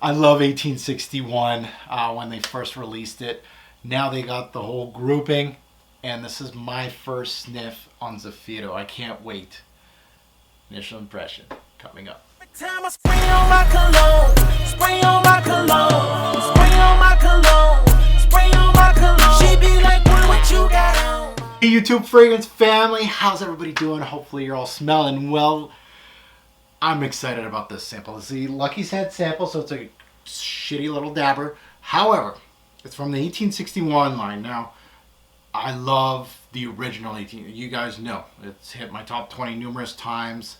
I love 1861 when they first released it. Now they got the whole grouping, and this is my first sniff on Zefiro. I can't wait. Initial impression coming up. Every time I spray on my cologne, spray on my cologne, spray on my cologne, spray on my cologne. She be like, what you got on? Hey YouTube fragrance family, how's everybody doing? Hopefully you're all smelling well. I'm excited about this sample. It's the Lucky's Head sample, so it's a shitty little dabber. However, it's from the 1861 line. Now, I love the original 18. You guys know it's hit my top 20 numerous times.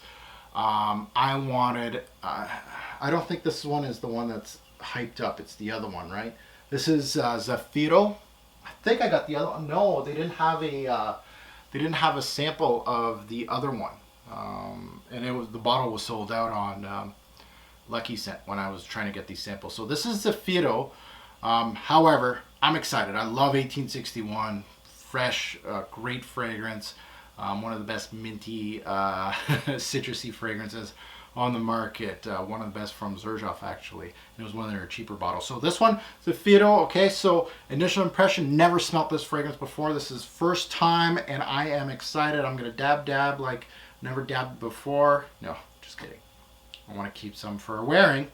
I wanted. I don't think this one is the one that's hyped up. It's the other one, right? This is Zefiro. I think I got the other one. No, they didn't have a. They didn't have a sample of the other one. And the bottle was sold out on Lucky Scent when I was trying to get these samples. So this is Zefiro. However, I'm excited. I love 1861. Fresh, great fragrance. One of the best minty, citrusy fragrances on the market. One of the best from Xerjoff, actually. And it was one of their cheaper bottles. So this one, Zefiro. Okay, so initial impression, never smelt this fragrance before. This is first time, and I am excited. I'm going to dab like never dabbed before. No, just kidding. I want to keep some for wearing.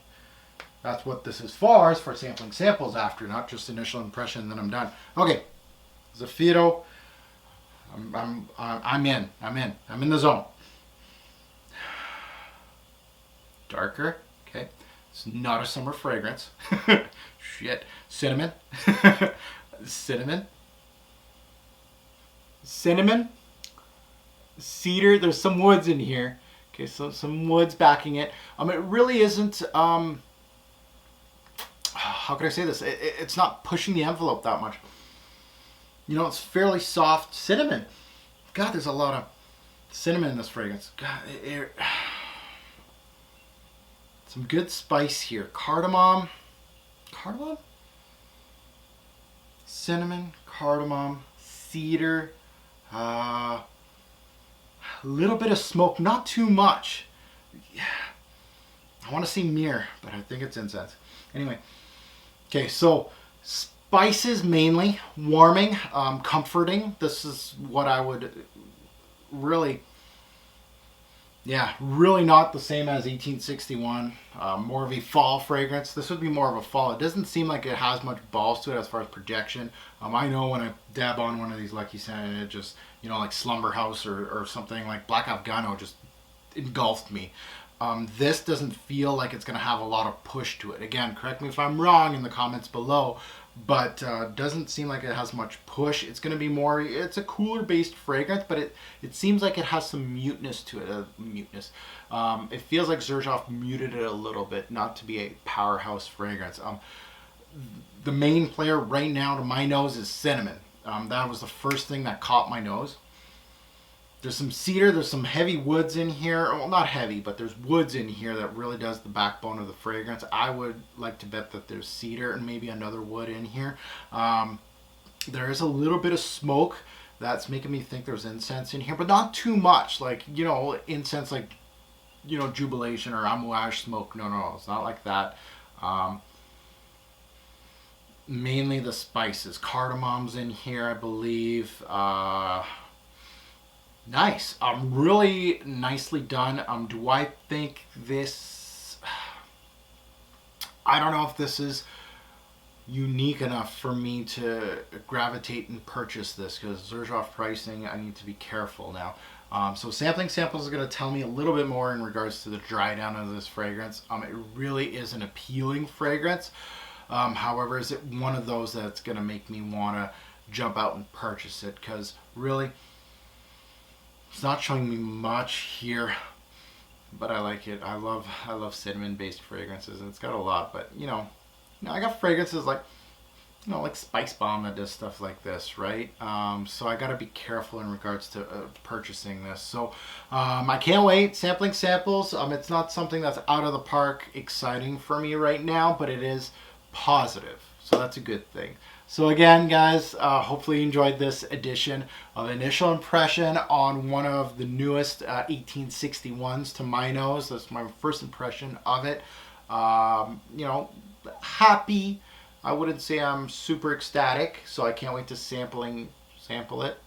That's what this is for sampling samples after, not just initial impression, then I'm done. Okay, Zefiro. I'm in the zone. Darker, okay. It's not a summer fragrance. Shit. Cinnamon. Cinnamon. Cedar. There's some woods in here. Okay, so some woods backing it. It really isn't. How can I say this? It's not pushing the envelope that much. You know, it's fairly soft cinnamon. God, there's a lot of cinnamon in this fragrance. God, some good spice here. Cardamom. Cinnamon, cardamom, cedar. A little bit of smoke, not too much. I want to say myrrh, but I think it's incense. Anyway, okay, so spices mainly, warming, comforting. This is what I would really not the same as 1861. More of a fall fragrance. This would be more of a fall. It doesn't seem like it has much balls to it as far as projection. I know when I dab on one of these Lucky Scent and it just, you know, like Slumber House or something like Black Afghano just engulfed me. This doesn't feel like it's going to have a lot of push to it. Again, correct me if I'm wrong in the comments below, but doesn't seem like it has much push. It's going to be more, it's a cooler based fragrance, but it seems like it has some muteness to it. It feels like Xerjoff muted it a little bit, not to be a powerhouse fragrance. The main player right now to my nose is cinnamon. That was the first thing that caught my nose. There's some cedar, there's some heavy woods in here. Well, not heavy, but there's woods in here that really does the backbone of the fragrance. I would like to bet that there's cedar and maybe another wood in here. There is a little bit of smoke that's making me think there's incense in here, but not too much. Like, you know, incense like, you know, jubilation or amouage smoke. No, it's not like that. Mainly the spices. Cardamom's in here, I believe. Nice. Really nicely done. Do I think this... I don't know if this is unique enough for me to gravitate and purchase this, because Xerjoff pricing, I need to be careful now. So sampling samples are going to tell me a little bit more in regards to the dry down of this fragrance. It really is an appealing fragrance. However, is it one of those that's going to make me want to jump out and purchase it? Because really... it's not showing me much here, but I like it. I love cinnamon-based fragrances, and it's got a lot. But you know, I got fragrances like, you know, like Spice Bomb that does stuff like this, right? So I got to be careful in regards to purchasing this. So I can't wait. Sampling samples. It's not something that's out of the park exciting for me right now, but it is positive. So that's a good thing. So again, guys, hopefully you enjoyed this edition of Initial Impression on one of the newest 1861s to my nose. That's my first impression of it. You know, happy. I wouldn't say I'm super ecstatic, so I can't wait to sample it.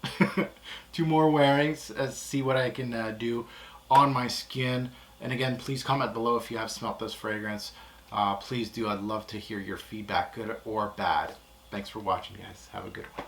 2 more wearings, see what I can do on my skin. And again, please comment below if you have smelt this fragrance. Please do. I'd love to hear your feedback, good or bad. Thanks for watching, guys. Have a good one.